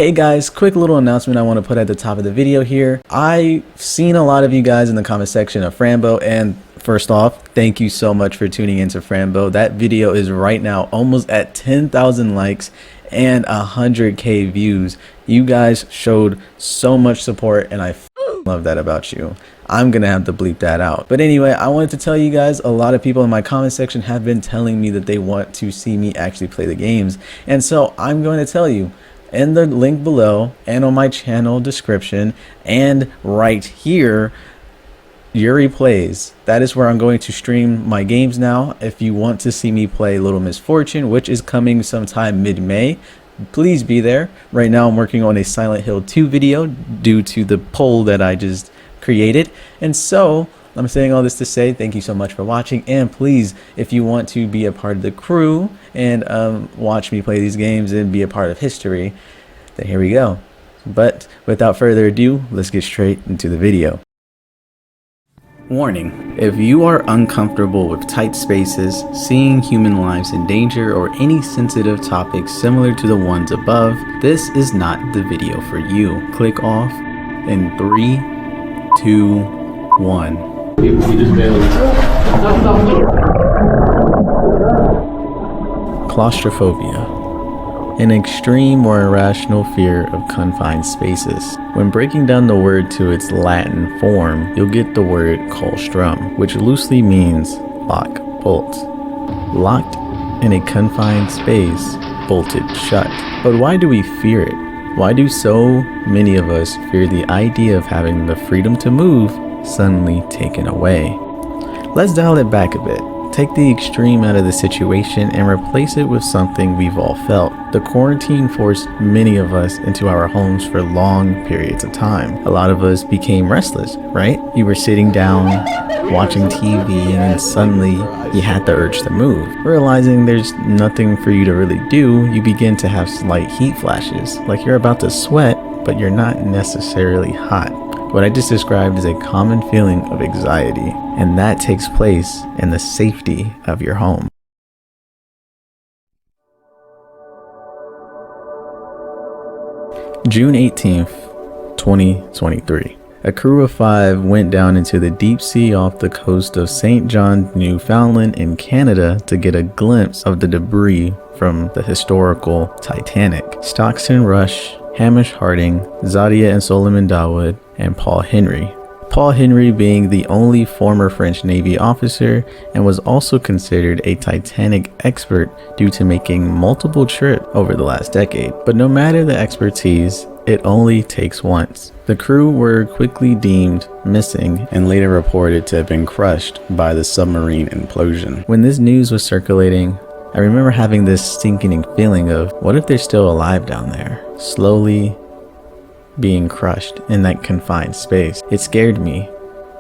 Hey guys, quick little announcement I want to put at the top of the video here. I've seen a lot of you guys in the comment section of Frambo, and first off, thank you so much for tuning into Frambo. That video is right now almost at 10,000 likes and 100k views. You guys showed so much support and I love that about you. I'm gonna have to bleep that out. But anyway, I wanted to tell you guys, a lot of people in my comment section have been telling me that they want to see me actually play the games, and so I'm going to tell you in the link below and on my channel description and right here, NieR Re plays. That is where I'm going to stream my games now. If you want to see me play Little Misfortune, which is coming sometime mid-May, please be there. Right now I'm working on a Silent Hill 2 video due to the poll that I just created, and so I'm saying all this to say thank you so much for watching, and please, if you want to be a part of the crew and watch me play these games and be a part of history, then here we go. But without further ado, let's get straight into the video. Warning: if you are uncomfortable with tight spaces, seeing human lives in danger, or any sensitive topics similar to the ones above, this is not the video for you. Click off in 3, 2, 1. Claustrophobia, an extreme or irrational fear of confined spaces. When breaking down the word to its Latin form, you'll get the word claustrum, which loosely means lock, bolt. Locked in a confined space, bolted shut. But why do we fear it? Why do so many of us fear the idea of having the freedom to move suddenly taken away? Let's dial it back a bit. Take the extreme out of the situation and replace it with something we've all felt. The quarantine forced many of us into our homes for long periods of time. A lot of us became restless, right? You were sitting down, watching TV, and then suddenly you had the urge to move. Realizing there's nothing for you to really do, you begin to have slight heat flashes, like you're about to sweat, but you're not necessarily hot. What I just described is a common feeling of anxiety, and that takes place in the safety of your home. June 18th, 2023. A crew of 5 went down into the deep sea off the coast of St. John, Newfoundland in Canada to get a glimpse of the debris from the historical Titanic. Stockton Rush, Hamish Harding, Zadia and Solomon Dawood, and Paul Henry. Paul Henry being the only former French Navy officer, and was also considered a Titanic expert due to making multiple trips over the last decade. But no matter the expertise, it only takes once. The crew were quickly deemed missing and later reported to have been crushed by the submarine implosion. When this news was circulating, I remember having this sinking feeling of, what if they're still alive down there, slowly being crushed in that confined space? It scared me,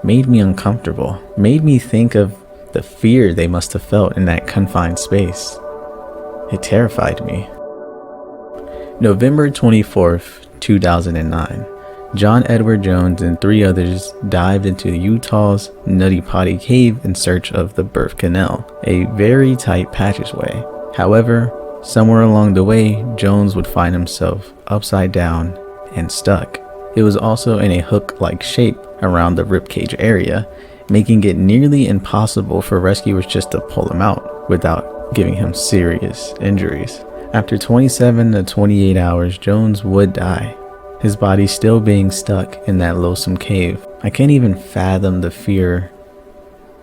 made me uncomfortable, made me think of the fear they must have felt in that confined space. It terrified me. November 24th, 2009. John Edward Jones and 3 others dived into Utah's Nutty Potty Cave in search of the birth canal, a very tight passageway. However, somewhere along the way, Jones would find himself upside down and stuck. It was also in a hook-like shape around the ribcage area, making it nearly impossible for rescuers just to pull him out without giving him serious injuries. After 27 to 28 hours, Jones would die, his body still being stuck in that loathsome cave. I can't even fathom the fear,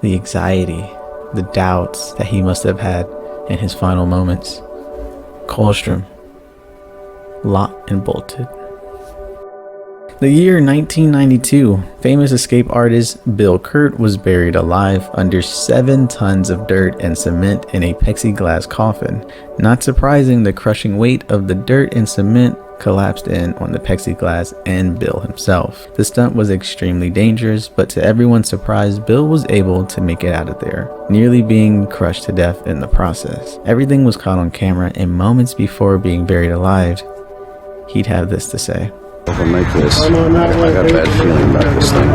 the anxiety, the doubts that he must have had in his final moments. Claustrum, locked and bolted. The year 1992, famous escape artist Bill Kurt was buried alive under 7 tons of dirt and cement in a plexiglass coffin. Not surprising, the crushing weight of the dirt and cement collapsed in on the plexiglass and Bill himself. The stunt was extremely dangerous, but to everyone's surprise, Bill was able to make it out of there, nearly being crushed to death in the process. Everything was caught on camera, and moments before being buried alive, he'd have this to say. If I make this, I got a bad feeling about this thing.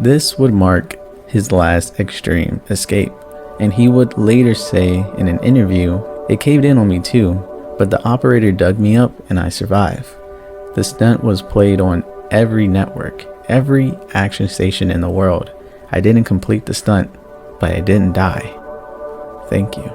This would mark his last extreme escape, and he would later say in an interview, "It caved in on me too, but the operator dug me up and I survived. The stunt was played on every network, every action station in the world. I didn't complete the stunt, but I didn't die. Thank you.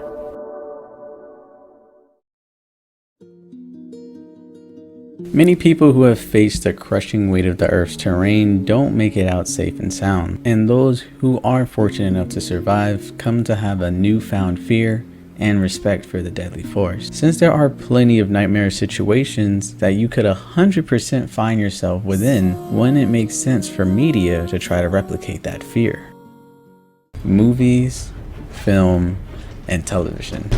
Many people who have faced the crushing weight of the Earth's terrain don't make it out safe and sound, and those who are fortunate enough to survive come to have a newfound fear and respect for the deadly force. Since there are plenty of nightmare situations that you could 100% find yourself within, when it makes sense for media to try to replicate that fear. Movies, film, and television.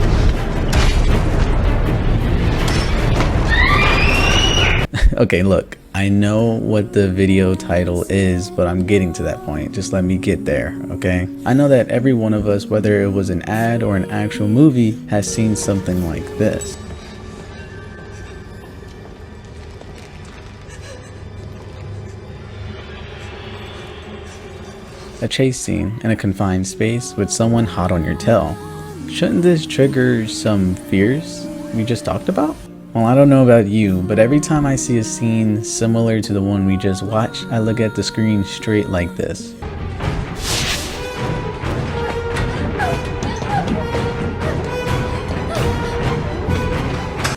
Okay, look, I know what the video title is, but I'm getting to that point. Just let me get there, okay? I know that every one of us, whether it was an ad or an actual movie, has seen something like this. A chase scene in a confined space with someone hot on your tail. Shouldn't this trigger some fears we just talked about? Well, I don't know about you, but every time I see a scene similar to the one we just watched, I look at the screen straight like this.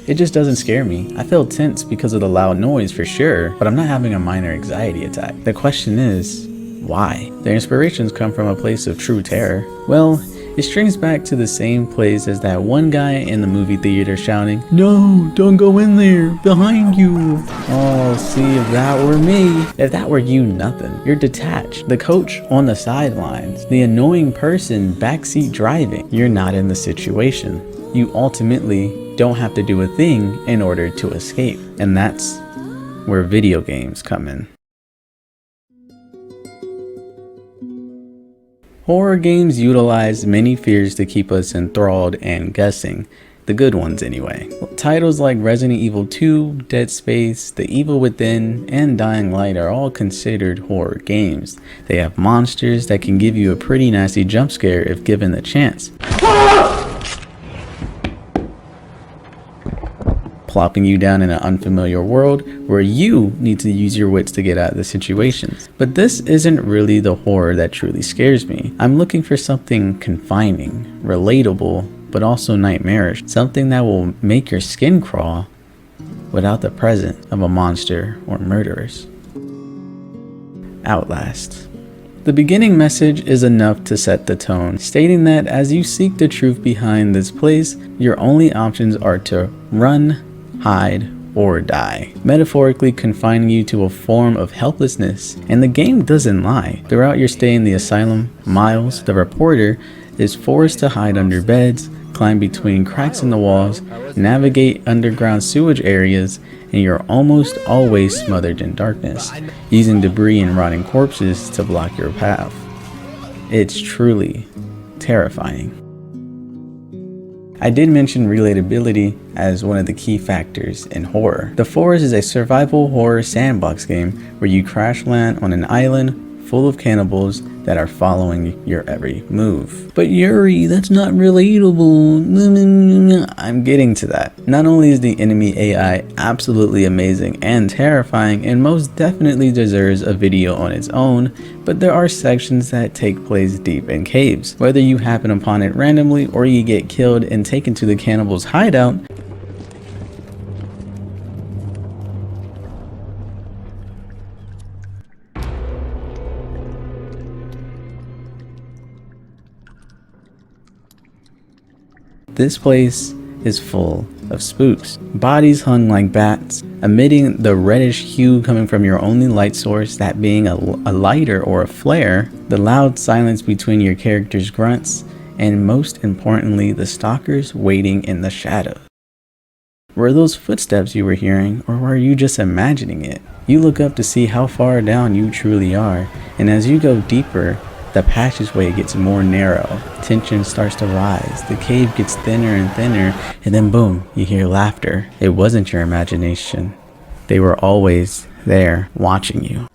It just doesn't scare me. I feel tense because of the loud noise for sure, but I'm not having a minor anxiety attack. The question is, why? The inspirations come from a place of true terror. Well, it strings back to the same place as that one guy in the movie theater shouting, "No, don't go in there, behind you." Oh, see, if that were me, if that were you, nothing. You're detached. The coach on the sidelines, the annoying person backseat driving. You're not in the situation. You ultimately don't have to do a thing in order to escape. And that's where video games come in. Horror games utilize many fears to keep us enthralled and guessing, the good ones anyway. Titles like Resident Evil 2, Dead Space, The Evil Within, and Dying Light are all considered horror games. They have monsters that can give you a pretty nasty jump scare if given the chance, plopping you down in an unfamiliar world where you need to use your wits to get out of the situations. But this isn't really the horror that truly scares me. I'm looking for something confining, relatable, but also nightmarish. Something that will make your skin crawl without the presence of a monster or murderers. Outlast. The beginning message is enough to set the tone, stating that as you seek the truth behind this place, your only options are to run, hide, or die, metaphorically confining you to a form of helplessness. And the game doesn't lie. Throughout your stay in the asylum, Miles, the reporter, is forced to hide under beds, climb between cracks in the walls, navigate underground sewage areas, and you're almost always smothered in darkness, using debris and rotting corpses to block your path. It's truly terrifying. I did mention relatability as one of the key factors in horror. The Forest is a survival horror sandbox game where you crash land on an island full of cannibals that are following your every move. But Yuri, that's not relatable. I'm getting to that. Not only is the enemy AI absolutely amazing and terrifying and most definitely deserves a video on its own, but there are sections that take place deep in caves. Whether you happen upon it randomly or you get killed and taken to the cannibal's hideout, this place is full of spooks. Bodies hung like bats, emitting the reddish hue coming from your only light source, that being a lighter or a flare, the loud silence between your character's grunts, and most importantly, the stalkers waiting in the shadows. Were those footsteps you were hearing, or were you just imagining it? You look up to see how far down you truly are, and as you go deeper, the passageway gets more narrow, tension starts to rise, the cave gets thinner and thinner, and then boom, you hear laughter. It wasn't your imagination. They were always there, watching you.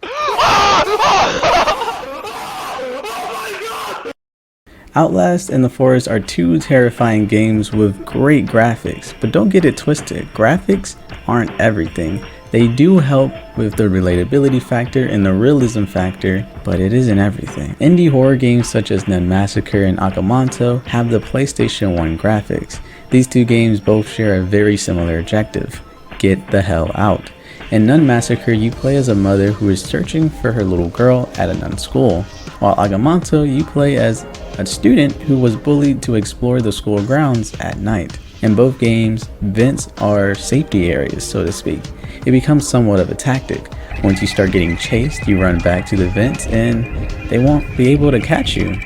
Outlast and The Forest are two terrifying games with great graphics, but don't get it twisted, graphics aren't everything. They do help with the relatability factor and the realism factor, but it isn't everything. Indie horror games such as Nun Massacre and Agamanto have the PlayStation 1 graphics. These two games both share a very similar objective: get the hell out. In Nun Massacre, you play as a mother who is searching for her little girl at a nun school, while Agamanto, you play as a student who was bullied to explore the school grounds at night. In both games, vents are safety areas, so to speak. It becomes somewhat of a tactic. Once you start getting chased, you run back to the vents and they won't be able to catch you.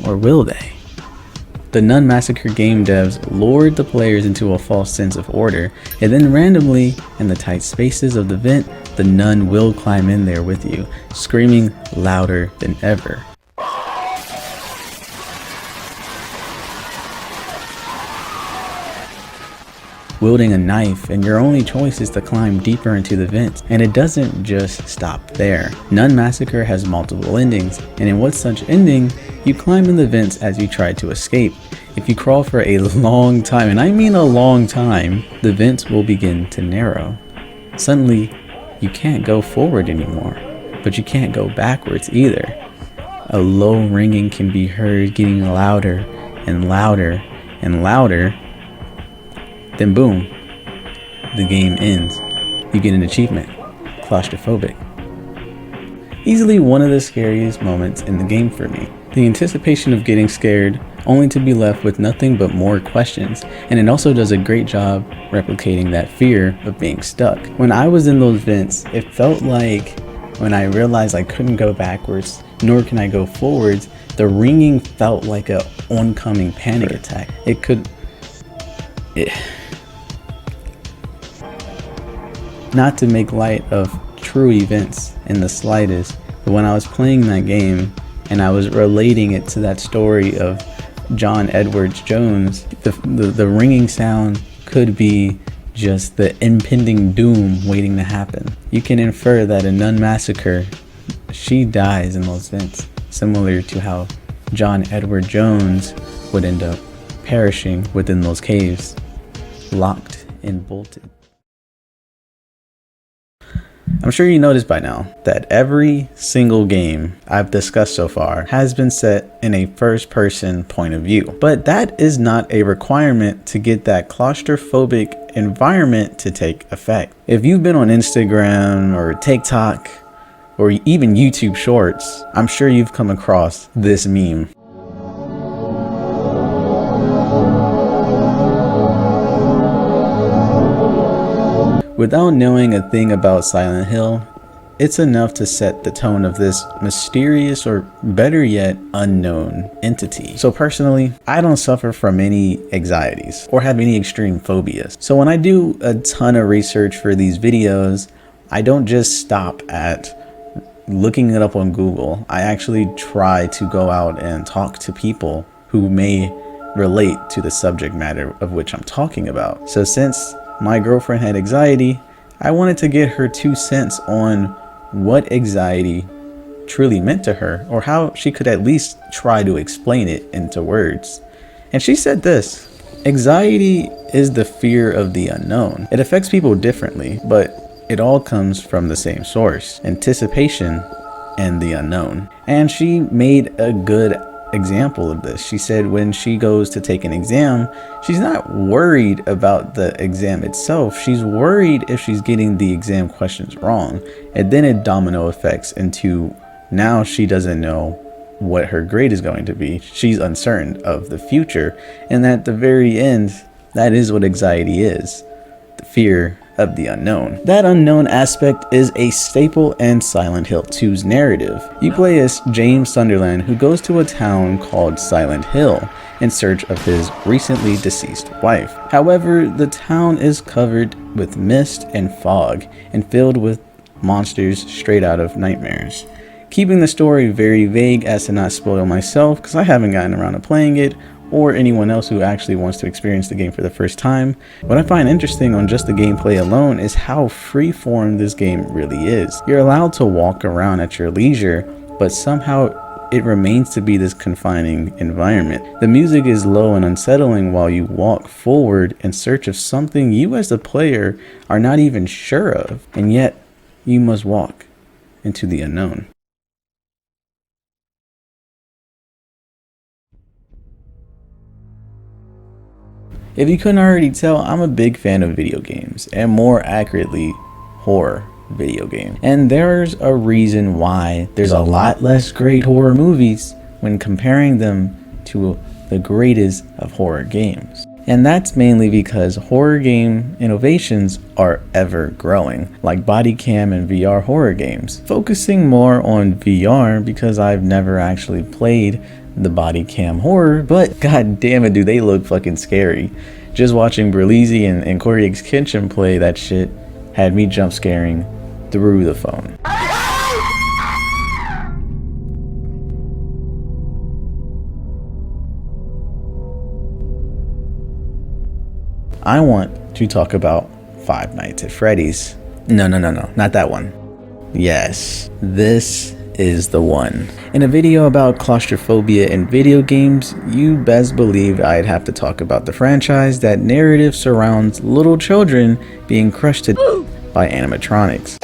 Or will they? The Nun Massacre game devs lured the players into a false sense of order, and then randomly, in the tight spaces of the vent, the nun will climb in there with you, screaming louder than ever. Wielding a knife, and your only choice is to climb deeper into the vents. And it doesn't just stop there. Nun Massacre has multiple endings, and in one such ending, you climb in the vents as you try to escape. If you crawl for a long time, and I mean a long time, the vents will begin to narrow. Suddenly, you can't go forward anymore, but you can't go backwards either. A low ringing can be heard getting louder and louder and louder. Then boom, the game ends. You get an achievement, Claustrophobic. Easily one of the scariest moments in the game for me. The anticipation of getting scared, only to be left with nothing but more questions, and it also does a great job replicating that fear of being stuck. When I was in those vents, it felt like when I realized I couldn't go backwards, nor can I go forwards, the ringing felt like an oncoming panic attack. Not to make light of true events in the slightest, but when I was playing that game and I was relating it to that story of John Edwards Jones, the ringing sound could be just the impending doom waiting to happen. You can infer that in Nun Massacre, she dies in those vents, similar to how John Edward Jones would end up perishing within those caves, locked and bolted. I'm sure you noticed by now that every single game I've discussed so far has been set in a first-person point of view, but that is not a requirement to get that claustrophobic environment to take effect. If you've been on Instagram or TikTok or even YouTube Shorts, I'm sure you've come across this meme. Without knowing a thing about Silent Hill, it's enough to set the tone of this mysterious, or better yet, unknown entity. So personally, I don't suffer from any anxieties or have any extreme phobias. So when I do a ton of research for these videos, I don't just stop at looking it up on Google. I actually try to go out and talk to people who may relate to the subject matter of which I'm talking about. So since my girlfriend had anxiety, I wanted to get her 2 cents on what anxiety truly meant to her, or how she could at least try to explain it into words. And she said this: anxiety is the fear of the unknown. It affects people differently, but it all comes from the same source: anticipation and the unknown. And she made a good example of this. She said when she goes to take an exam, she's not worried about the exam itself. She's worried if she's getting the exam questions wrong. And then it domino effects into, now she doesn't know what her grade is going to be. She's uncertain of the future. And at the very end, that is what anxiety is: the fear of the unknown. That unknown aspect is a staple in Silent Hill 2's narrative. You play as James Sunderland, who goes to a town called Silent Hill in search of his recently deceased wife. However, the town is covered with mist and fog and filled with monsters straight out of nightmares. Keeping the story very vague as to not spoil myself, because I haven't gotten around to playing it, or anyone else who actually wants to experience the game for the first time, what I find interesting on just the gameplay alone is how freeform this game really is. You're allowed to walk around at your leisure, but somehow it remains to be this confining environment. The music is low and unsettling while you walk forward in search of something you as the player are not even sure of, and yet you must walk into the unknown. If you couldn't already tell, I'm a big fan of video games, and more accurately, horror video games. And there's a reason why there's a lot less great horror movies when comparing them to the greatest of horror games. And that's mainly because horror game innovations are ever growing, like body cam and VR horror games. Focusing more on VR because I've never actually played the body cam horror, but god damn it, do they look fucking scary. Just watching Berlizzi and Corey X Kitchen play that shit had me jump scaring through the phone. I want to talk about Five Nights at Freddy's. No, not that one. Yes, this is the one. In a video about claustrophobia in video games, you best believe I'd have to talk about the franchise that narrative surrounds little children being crushed to death by animatronics.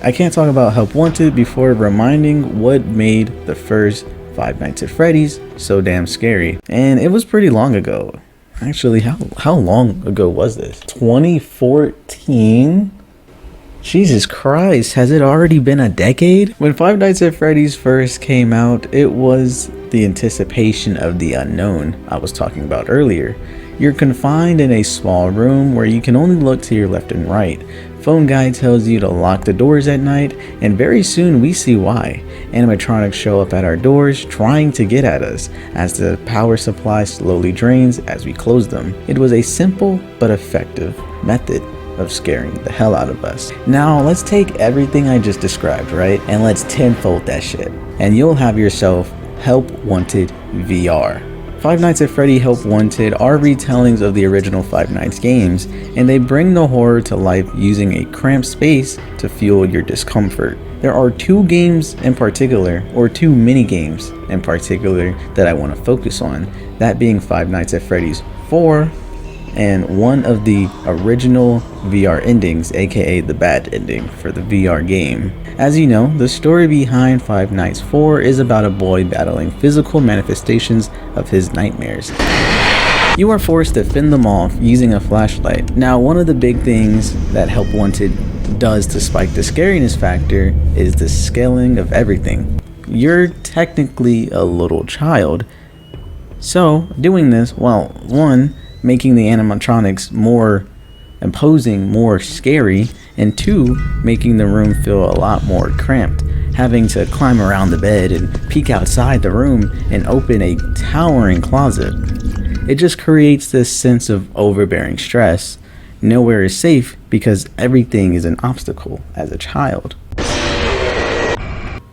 I can't talk about Help Wanted before reminding what made the first Five Nights at Freddy's so damn scary. And it was pretty long ago. Actually, how long ago was this? 2014? Jesus Christ, has it already been a decade? When Five Nights at Freddy's first came out, it was the anticipation of the unknown I was talking about earlier. You're confined in a small room where you can only look to your left and right. Phone guy tells you to lock the doors at night, and very soon we see why. Animatronics show up at our doors trying to get at us as the power supply slowly drains as we close them. It was a simple but effective method of scaring the hell out of us. Now let's take everything I just described, right? And let's tenfold that shit. And you'll have yourself Help Wanted VR. Five Nights at Freddy Help Wanted are retellings of the original Five Nights games, and they bring the horror to life using a cramped space to fuel your discomfort. There are two games in particular, or two mini games in particular, that I want to focus on, that being Five Nights at Freddy's 4 and one of the original VR endings, aka the bad ending for the VR game. As you know, the story behind Five Nights 4 is about a boy battling physical manifestations of his nightmares. You are forced to fend them off using a flashlight. Now, one of the big things that Help Wanted does to spike the scariness factor is the scaling of everything. You're technically a little child, so doing this, well, one, making the animatronics more imposing, more scary, and two, making the room feel a lot more cramped. Having to climb around the bed and peek outside the room and open a towering closet. It just creates this sense of overbearing stress. Nowhere is safe because everything is an obstacle as a child.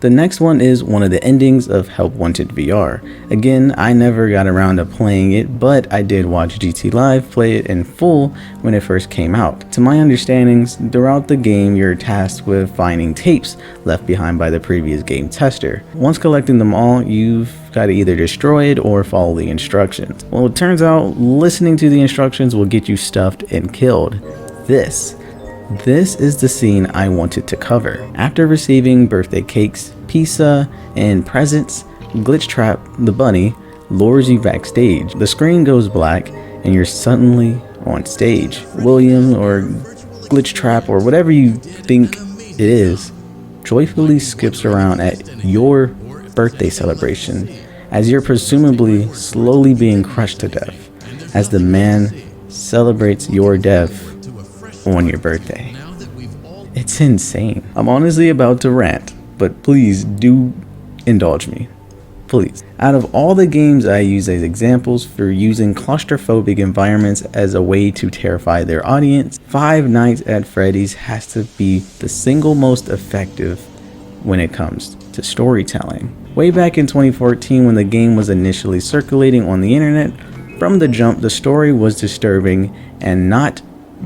The next one is one of the endings of Help Wanted VR. Again, I never got around to playing it, but I did watch GT Live play it in full when it first came out. To my understandings, throughout the game you're tasked with finding tapes left behind by the previous game tester. Once collecting them all, you've got to either destroy it or follow the instructions. Well, it turns out listening to the instructions will get you stuffed and killed. This is the scene I wanted to cover. After receiving birthday cakes, pizza, and presents, Glitchtrap, the bunny, lures you backstage. The screen goes black and you're suddenly on stage. William or Glitchtrap or whatever you think it is, joyfully skips around at your birthday celebration as you're presumably slowly being crushed to death as the man celebrates your death on your birthday. It's insane. I'm honestly about to rant, but please do indulge me. Please. Out of all the games I use as examples for using claustrophobic environments as a way to terrify their audience, Five Nights at Freddy's has to be the single most effective when it comes to storytelling. Way back in 2014 when the game was initially circulating on the internet, from the jump the story was disturbing and not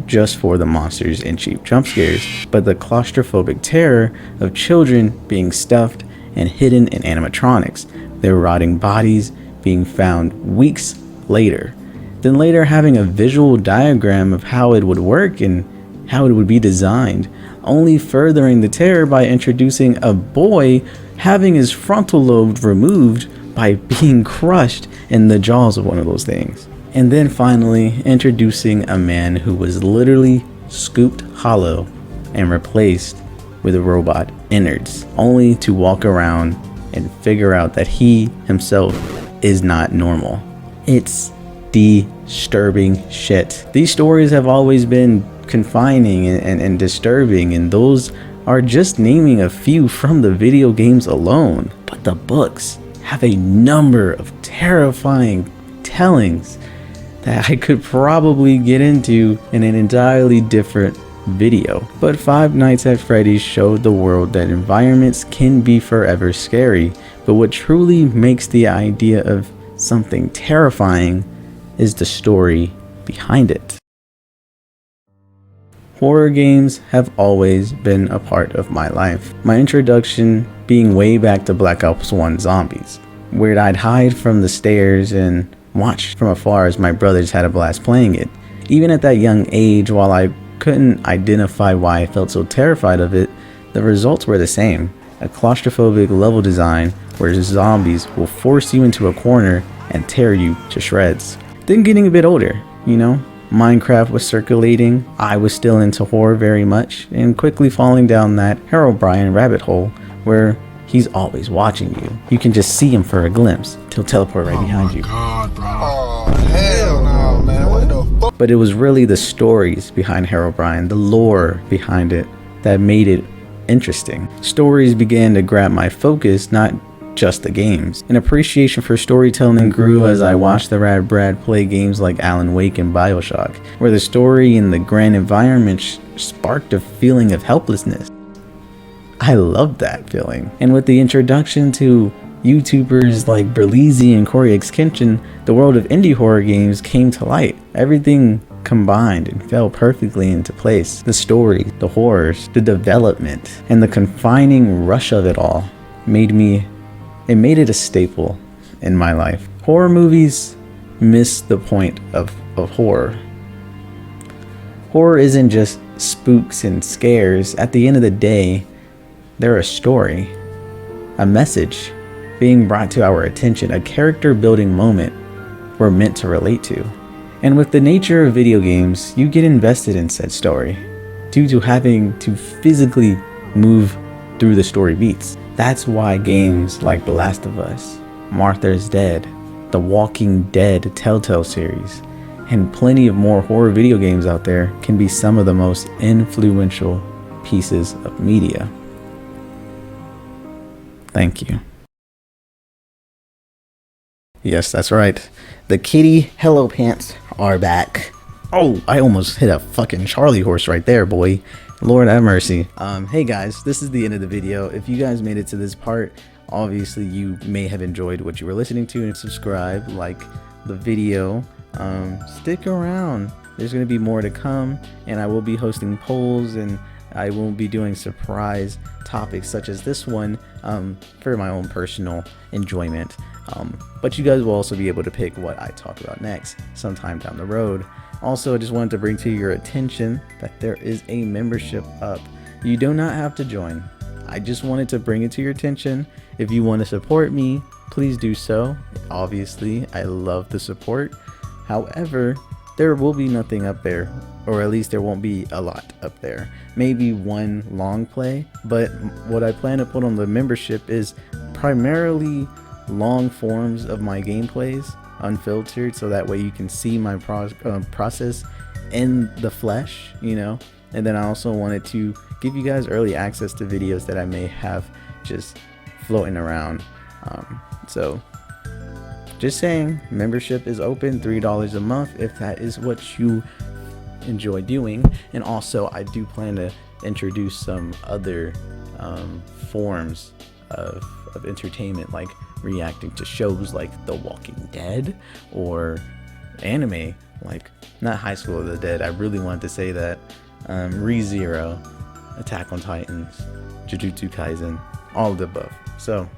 just for the monsters and cheap jump scares, but the claustrophobic terror of children being stuffed and hidden in animatronics, their rotting bodies being found weeks later, then later having a visual diagram of how it would work and how it would be designed, only furthering the terror by introducing a boy having his frontal lobe removed by being crushed in the jaws of one of those things. And then finally introducing a man who was literally scooped hollow and replaced with a robot innards, only to walk around and figure out that he himself is not normal. It's disturbing shit. These stories have always been confining and disturbing, and those are just naming a few from the video games alone. But the books have a number of terrifying tellings that I could probably get into in an entirely different video. But Five Nights at Freddy's showed the world that environments can be forever scary, but what truly makes the idea of something terrifying is the story behind it. Horror games have always been a part of my life. My introduction being way back to Black Ops 1 Zombies, where I'd hide from the stairs and watch from afar as my brothers had a blast playing it. Even at that young age, while I couldn't identify why I felt so terrified of it, the results were the same. A claustrophobic level design where zombies will force you into a corner and tear you to shreds. Then getting a bit older, Minecraft was circulating, I was still into horror very much, and quickly falling down that Herobrine rabbit hole where he's always watching you. You can just see him for a glimpse. He'll teleport right behind you. God, bro. Oh, hell no, man. What the fuck? But it was really the stories behind Herobrine, the lore behind it, that made it interesting. Stories began to grab my focus, not just the games. An appreciation for storytelling grew as I watched the Rad Brad play games like Alan Wake and BioShock, where the story and the grand environment sparked a feeling of helplessness. I loved that feeling. And with the introduction to YouTubers like Berleezy and Corey X Kenshin, the world of indie horror games came to light. Everything combined and fell perfectly into place. The story, the horrors, the development, and the confining rush of it all made it a staple in my life. Horror movies miss the point of horror. Horror isn't just spooks and scares. At the end of the day, they're a story, a message being brought to our attention, a character building moment we're meant to relate to. And with the nature of video games, you get invested in said story due to having to physically move through the story beats. That's why games like The Last of Us, Martha's Dead, The Walking Dead Telltale series, and plenty of more horror video games out there can be some of the most influential pieces of media. Thank you. Yes, that's right. The kitty Hello Pants are back. Oh, I almost hit a fucking Charlie horse right there, boy. Lord have mercy. Hey guys, this is the end of the video. If you guys made it to this part, obviously you may have enjoyed what you were listening to, and subscribe, like the video. Stick around. There's going to be more to come, and I will be hosting polls, and I will be doing surprise topics such as this one for my own personal enjoyment. But you guys will also be able to pick what I talk about next sometime down the road. Also, I just wanted to bring to your attention that there is a membership up. You do not have to join. I just wanted to bring it to your attention. If you want to support me, please do so. Obviously, I love the support. However, there will be nothing up there, or at least there won't be a lot up there. Maybe one long play, but what I plan to put on the membership is primarily long forms of my gameplays, unfiltered, so that way you can see my process in the flesh, and then I also wanted to give you guys early access to videos that I may have just floating around. So just saying, membership is open, $3 a month if that is what you enjoy doing. And also I do plan to introduce some other forms of entertainment, like reacting to shows like The Walking Dead, or anime, like not High School of the Dead. I really wanted to say that. Re:Zero, Attack on Titans, Jujutsu Kaisen, all of the above. So,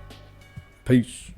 peace.